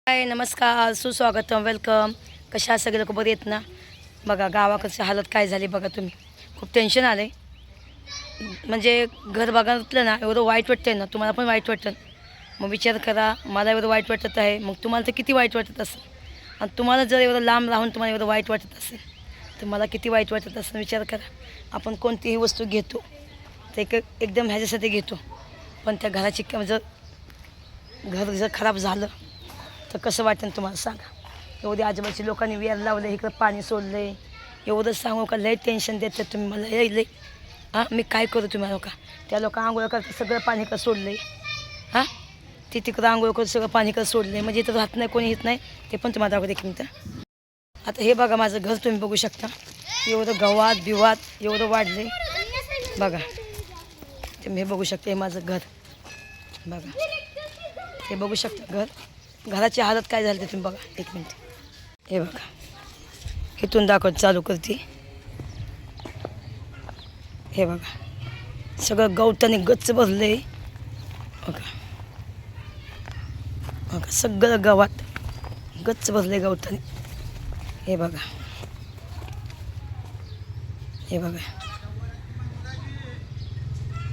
हाय नमस्कार सुस्वागतम वेलकम. कशा सगळे लोक बरे आहेत ना. बघा गावाकडची हालत काय झाली बघा. तुम्ही खूप टेन्शन आलं आहे. म्हणजे घर बघितलं ना एवढं वाईट वाटतं ना. तुम्हाला पण वाईट वाटतं. मग विचार करा, मला एवढं वाईट वाटत आहे मग तुम्हाला तर किती वाईट वाटत असेल. आणि तुम्हाला जर एवढं लांब राहून तुम्हाला एवढं वाईट वाटत असेल तर मला किती वाईट वाटत असेल विचार करा. आपण कोणतीही वस्तू घेतो ते एकदम ह्याच्यासाठी घेतो, पण त्या घराची घर जर खराब झालं तर कसं वाटेल तुम्हाला सांगा. एवढी आजूबाजूच्या लोकांनी वेर लावलं, इकडं पाणी सोडलं आहे. एवढं सांगू का, लय टेन्शन देतात तुम्ही मला. लय हां मी काय करू तुम्हाला का. त्या लोक आंघोळ करतात सगळं पाणी का सोडलं आहे. हां ते तिकडं आंघोळ करत सगळं पाणी का सोडलं आहे. म्हणजे इथं राहत नाही, कोणी येत नाही. ते पण तुम्हाला दाखवते की मिनटं. आता हे बघा माझं घर तुम्ही बघू शकता. एवढं गवात बिवात एवढं वाढले बघा. तुम्ही हे बघू शकता. हे माझं घर बघा. हे बघू शकता घर. घराची हालत काय झाली ते तुम्ही बघा. एक मिनिट. हे बघा इथून दाखवत चालू करते. हे बघा सगळं गवताने गच्च भरलं आहे बघा. बघा सगळं गावात गच्च भरलं आहे गवताने. हे बघा. हे बघा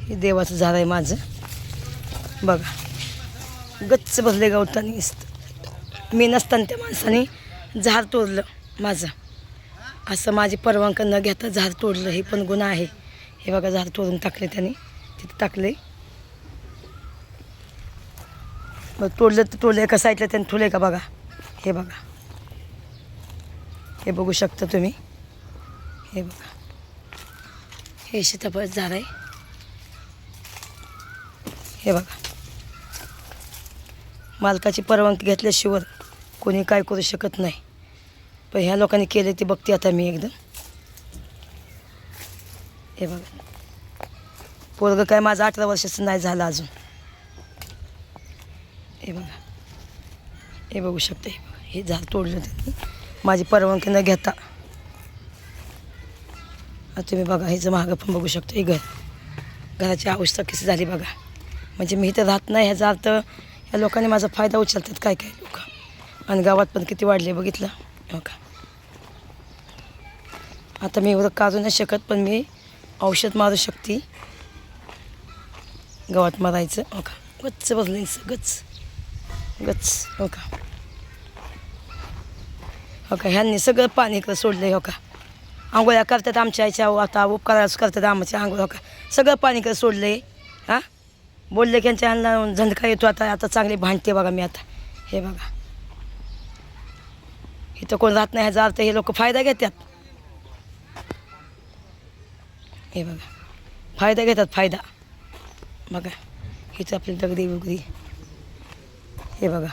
हे देवाचं झाड आहे माझं बघा. गच्च भरले गवताने. मी नसताना त्या माणसाने झाड तोडलं माझं. असं माझी परवानगी न घेता झाड तोडलं, हे पण गुन्हा आहे. हे बघा झाड तोडून टाकले त्याने, तिथे टाकले. मग तोडलं तर तोडलं, एका साईडला त्याने ठुले का बघा. हे बघा हे बघू शकता तुम्ही. हे बघा हे सीताफळ झाड आहे. हे बघा मालकाची परवानगी घेतल्याशिवाय कोणी काय करू शकत नाही. पण ह्या लोकांनी केले ते बघते आता मी एकदम. हे बघा पोरगं काय माझं 18 वर्षाचं नाही झालं अजून. हे बघा हे बघू शकता. हे बघा हे झाड तोडलं त्यांनी माझी परवानगी न घेता. तुम्ही बघा ह्याचं मागं पण बघू शकतो. हे घराची अवस्था कशी झाली बघा. म्हणजे मी इथं राहत नाही ह्याचा अर्थ या लोकांनी माझा फायदा उचलतात काय काय लोक. आणि गावात पण किती वाढले बघितलं हो का. आता मी एवढं काढू नाही शकत, पण मी औषध मारू शकते. गावात मारायचं हो का. गच्च बसलं गच्च गच्च हो का. हो का ह्यांनी सगळं पाणी इकडं सोडलं हो का. आंघोळ्या करतात आमच्या आईच्या आता उपकाराच करतात आमच्या आंघोळ हो का. सगळं पाणी इकडं सोडलं आहे. हां बोलले की यांच्या ह्यांना झंडका येतो. आता चांगली भांडते बघा मी आता. हे बघा इथं कोण राहत नाही ह्याचा अर्थ हे लोक फायदा घेतात. हे बघा फायदा घेतात फायदा. बघा इथं आपली दगडी वगैरे. हे बघा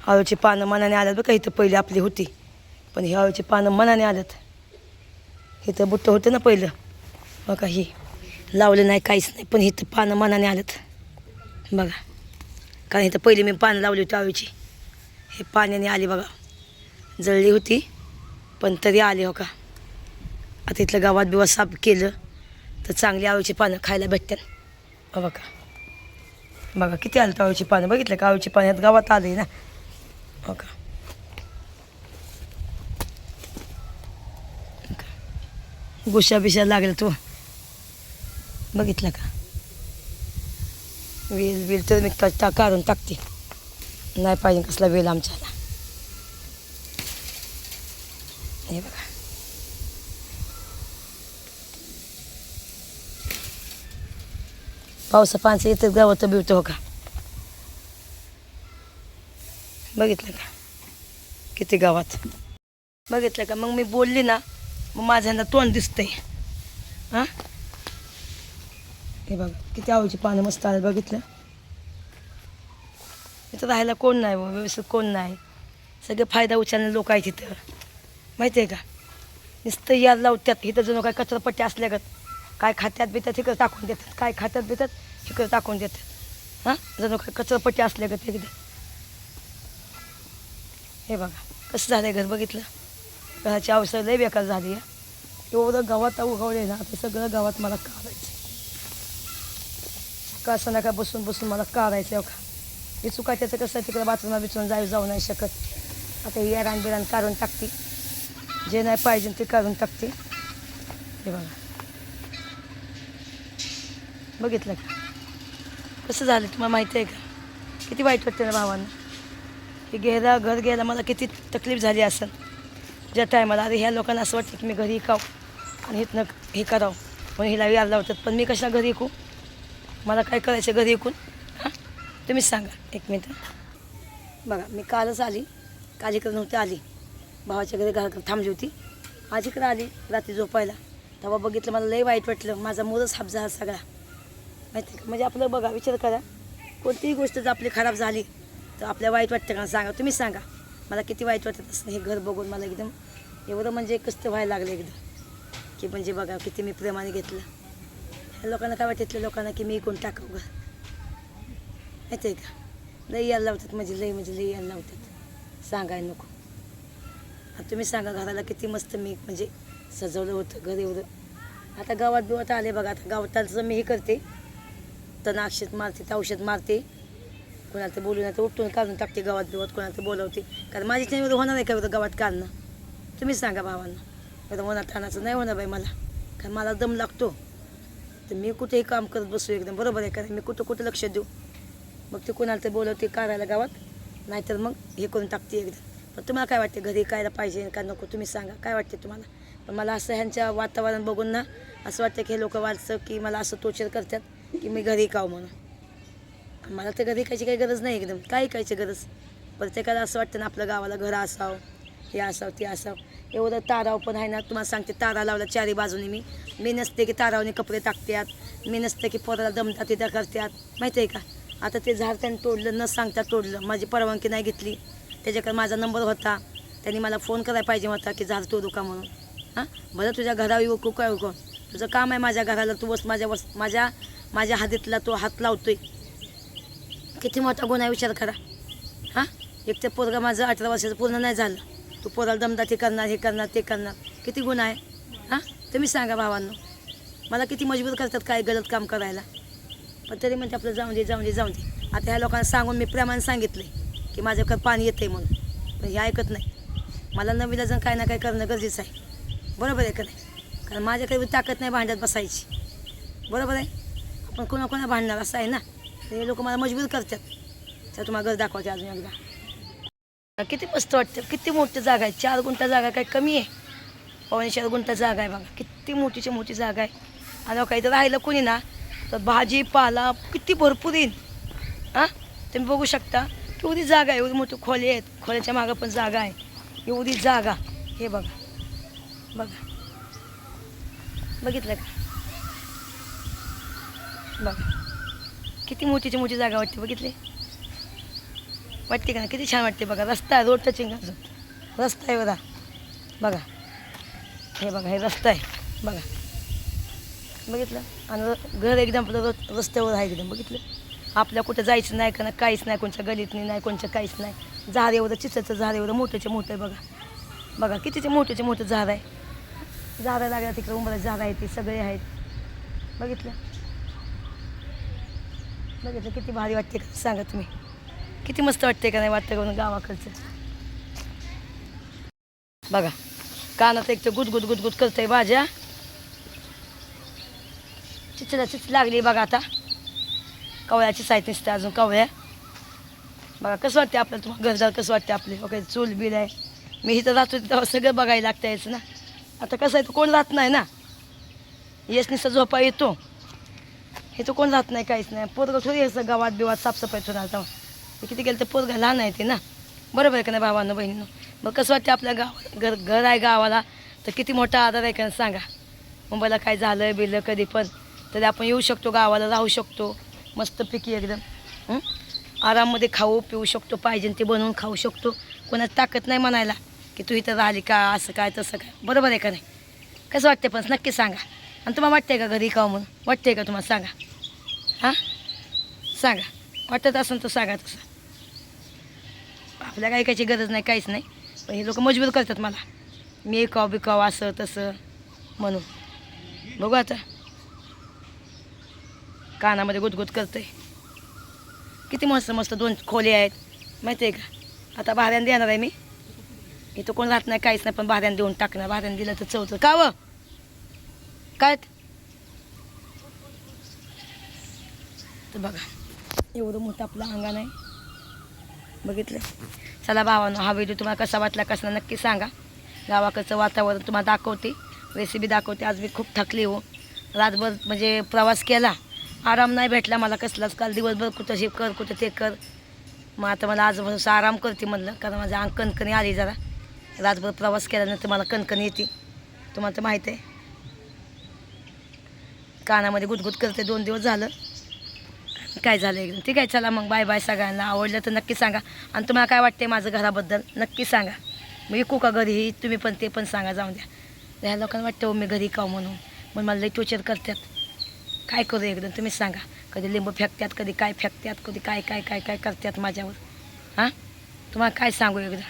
आळूची पानं मनाने आल्यात बघा. इथं पहिली आपली होती, पण ही आळूची पानं मनाने आल्यात. इथं बुट्टं होतं ना पहिलं बघा. ही लावलं नाही काहीच नाही, पण इथं पानं मनाने आल्यात बघा. कारण इथं पहिली मी पानं लावली होती आळूची. हे पाण्याने आली बघा. जळली होती पण तरी आले हो का. आता इथलं गावात बिवात साफ केलं तर चांगली आळूची पानं खायला भेटतात हो बघा. बघा किती आलं आळूची पानं. बघितलं का आळूची पाण्यात गावात आले ना हो का. गुशा बिशा लागला तो बघितलं का. वेल तर मी काढून टाकते. नाही पाहिजे कसला वेल आमच्याला. हे बघा पावसा पाण्याचं इथं गावात बिवतं हो का. बघितलं का किती गावात. बघितलं का. मग मी बोलली ना मग माझ्यांना तोंड दिसतंय. हां हे बघा किती आवडीची पानं मस्त आले बघितलं. इथं राहायला कोण नाही व्यवस्थित कोण नाही. सगळे फायदा उचलणारे लोक आहेत इथं माहिती आहे का. नुसतं यार लावतात इथं जणू काय कचरापट्टी असल्यागत. काय खात्यात बितात इकडं टाकून देतात, काय खात्यात बितात इकडं टाकून देतात. हां जणू काय कचरापट्टी असल्यागत एकदा. हे बघा कसं झालं घर बघितलं. घराची अवस्था लय बेकार झाली आहे. एवढं गावात उगवले ना आता सगळं गावात मला काढायचं. का संध्याकाळ बसून बसून मला काढायचं हो का. हे चुकाट्याचं कसं तिकडे बाथरूमला बिचून जाऊ नाही शकत. आता ही रान बिरान काढून टाकते, जे नाही पाहिजे ते काढून टाकते. हे बघा, बघितलं का कसं झालं तुम्हाला माहिती आहे का? किती वाईट वाटतं ना भावांना. की घर घ्यायला मला किती तकलीफ झाली असेल ज्या टायमाला. अरे ह्या लोकांना असं वाटतं की मी घरी इकाव आणि इथनं हे करावं म्हणून हिला यायला लावतात. पण मी कशा घरी इकू? मला काय करायचं घरी इकून? हां, तुम्हीच सांगा. एक मिनटं बघा, मी कालच आली, काल इकडे नव्हती आली, भावाच्या घरी घराकडे थांबली होती. आज इकडं आली रात्री झोपायला. तेव्हा बघितलं, मला लई वाईट वाटलं. माझा मूडच हाप झाला सगळा, माहिती का? म्हणजे आपलं बघा, विचार करा, कोणतीही गोष्ट जर आपली खराब झाली तर आपल्या वाईट वाटतं का? सांगा, तुम्हीच सांगा. मला किती वाईट वाटत असतं हे घर बघून. मला एकदम एवढं म्हणजे कष्ट व्हायला लागलं एकदम, की म्हणजे बघा किती मी प्रेमाने घेतलं. ह्या लोकांना काय वाटतं, लोकांना की मी इकून टाकावं घर, माहिती आहे का? लई यायला लावतात, म्हणजे लई यायला लावतात, सांगायला नको. आता तुम्ही सांगा, घराला किती मस्त मी म्हणजे सजवलं होतं घर एवढं. आता गावात बिवात आले बघा, आता गावातचं मी हे करते, तर औषध मारते, तर औषध मारते. कोणाला तर बोलू नाही तर उठून काढून टाकते गावात बिवात, कोणाला तर बोलावते. कारण माझीच नाही एवढं होणार आहे का एवढं गावात काढणं? तुम्हीच सांगा भावांना. एवढं होणार ठाण्याचं नाही होणार बाई मला, कारण मला दम लागतो. तर मी कुठेही काम करत बसू एकदम, बरोबर आहे. कारण मी कुठं लक्ष देऊ? मग ते कोणाला तर बोलवते काढायला गावात, नाहीतर मग हे करून टाकते एकदम. पण तुम्हाला काय वाटते, घरी कायला पाहिजे का नको? तुम्ही सांगा काय वाटते तुम्हाला? पण मला असं ह्यांच्या वातावरण बघून ना असं वाटतं की हे लोक वाटतं की मला असं टोचर करतात की मी घरी काव म्हणून. मला तर घरी खायची काही गरज नाही एकदम, काय खायची गरज? प्रत्येकाला असं वाटतं ना आपल्या गावाला घर असावं, हे असावं ते असावं. एवढं ताराव पण आहे ना, तुम्हाला सांगते, तारा लावला चारी बाजूने. मी नसते की तारावने कपडे टाकतात, मी नसते की पोराला दमतात तिथं करतात, माहिती आहे का? आता ते झाड त्यांनी तोडलं, न सांगता तोडलं, माझी परवानगी नाही घेतली. त्याच्याकडे माझा नंबर होता, त्यांनी मला फोन करायला पाहिजे होता की झाड तोडू का म्हणून. हां, बरं तुझ्या घरावर येऊ काय उको, तुझं काम आहे माझ्या घराला, तू बस माझ्या हातीतला तो हात लावतोय. किती मोठा गुन्हा आहे विचार करा. हां, एक तर पोरगा माझं 18 वर्षाचं पूर्ण नाही झालं, तू पोराला दमदाटी हे करणार ते करणार, किती गुन्हा आहे? हां, तुम्ही सांगा भावांनो. मला किती मजबूर करतात काय गलत काम करायला, पण तरी म्हणजे आपलं जाऊन दे. आता ह्या लोकांना सांगून मी प्रेमाने सांगितलं आहे की माझ्याकडे पाणी येतं आहे म्हणून, पण हे ऐकत नाही. मला नवीला जण काय ना काय करणं गरजेचं आहे, बरोबर आहे का नाही? कारण माझ्याकडे ताकद नाही भांड्यात बसायची, बरोबर आहे. आपण कोणा भांडणार असं आहे ना. हे लोक मला मजबूर करतात. तर तुम्हाला घर दाखवायचे अजून एकदा. किती मस्त वाटतं, किती मोठी जागा आहे. 4 गुंठा जागा काय कमी आहे? 4.25 गुंठा जागा आहे बघा, किती मोठी जागा आहे. आणि काही तर राहिलं कोणी ना तर भाजीपाला किती भरपूर येईल. हां, तुम्ही बघू शकता एवढी जागा आहे, एवढी मोठी खोले आहेत, खोल्याच्या मागं पण जागा आहे, एवढी जागा. हे बघा बघितलं का? बघा किती मोठी जागा वाटते, बघितली वाटते का ना? किती छान वाटते बघा. रस्ता आहे, रोड टचिंग रस्ता आहे बघा. हे बघा, हे रस्ता आहे बघा, बघितलं. आणि घर एकदम रस्त्यावर आहे एकदम, बघितलं. आपल्या कुठं जायचं नाही का ना, काहीच नाही, कोणच्या गलीत नाही, कोणच्या काहीच नाही. झाड एवढं चिचचं झाड एवढं मोठं आहे बघा कितीचे मोठं झाड आहे. झाडं लागल्या तिकडे उंबरा झाड आहे, ते सगळे आहेत, बघितलं किती भारी वाटते का? सांगा तुम्ही, किती मस्त वाटते का नाही वाटतं गावाकडचं? बघा कानात एक तर गुदगुद करतंय भाज्या, चिच लागली बघा. आता कवळ्याची साईट नसते अजून, कवळ्या बघा. कसं वाटते आपल्याला? तुम्हाला घरदार कसं वाटते आपले? ओके, चूल बिल आहे. मी इथं राहतो तेव्हा सगळं बघायला लागतं यायचं ना. आता कसं आहे, तर कोण राहत नाही ना, येस नुसतं झोपा येतो, हे तर कोण राहत नाही, काहीच नाही. पोरगं थोडी असं गावात बिवात साफसफाई थोडं आता किती गेलं तर पोरगं लहान आहे ते ना, बरोबर आहे का नाही भावांनो बहिणीनं? मग कसं वाटते आपल्या गावाला, घर आहे गावाला तर किती मोठा आधार आहे का सांगा. मुंबईला काय झालं बिलं कधी पण तरी आपण येऊ शकतो गावाला, राहू शकतो मस्तपैकी एकदम. आराममध्ये खाऊ पिऊ शकतो, पाहिजे ते बनवून खाऊ शकतो. कोणाची ताकद नाही म्हणायला की तू इथं राहिली का, असं काय तसं काय, बरोबर आहे का नाही? कसं वाटते पण नक्की सांगा. आणि तुम्हाला वाटते का घरी खाऊ म्हणून? वाटते का तुम्हाला? सांगा. हां, सांगा. वाटत असेल तर सांगा. तसं आपल्याला ऐकायची गरज नाही, काहीच नाही. पण हे लोक मजबूर करतात मला, मी ऐकाव बिकाव असं तसं म्हणून. बघू आता, कानामध्ये गुदगुद करतंय. किती मस्त मस्त 2 खोले आहेत माहिती आहे का. आता भाड्यानं देणार आहे मी. इथं कोण राहत नाही काहीच नाही, पण भाड्यानं देऊन टाकणार. भाड्यानं दिलं तर चौथं का व काय तर बघा एवढं मोठं आपलं अंगण आहे बघितलं. चला भावानो, हा व्हिडिओ तुम्हाला कसा वाटला कसा नक्की सांगा. गावाकडचं वातावरण तुम्हाला दाखवते, रेसिपी दाखवते. आज मी खूप थकली हो, रातभर म्हणजे प्रवास केला, आराम नाही भेटला मला कसलाच. काल दिवसभर कुठं हे कर कुठं ते कर. मग आता मला आज म्हणून आराम करते म्हणलं, कारण माझं अंग कणकणी आली जरा. रातभर प्रवास केल्यानंतर मला कणकणी येते, तुम्हाला तर माहीत आहे. कानामध्ये गुदगुद करते 2 दिवस झालं. काय झालं एकदम. ठीक आहे, चला मग बाय बाय सगळ्यांना. आवडलं तर नक्की सांगा, आणि तुम्हाला काय वाटते माझं घराबद्दल नक्की सांगा. मी विकू का घरी, तुम्ही पण ते पण सांगा. जाऊन द्या, ह्या लोकांना वाटतं हो मी घरी खाऊ म्हणून, मग मला लई टोचर करतात. काय करू एकदम तुम्हीच सांगा. कधी लिंबू फेकतात, कधी काय फेकतात, कधी काय काय काय काय करतात माझ्यावर. हां तुम्हाला काय सांगू एकदा.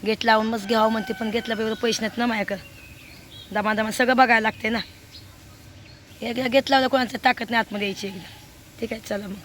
गेट लावून मग घ्यावं म्हणते, पण घेतलं एवढं पैसे नाहीत ना माझ्याकडं. दमा सगळं बघायला लागते ना. एकदा घेत लावलं कोणाचं ताकद नाही आतमध्ये यायची एकदा. ठीक आहे, चला मग.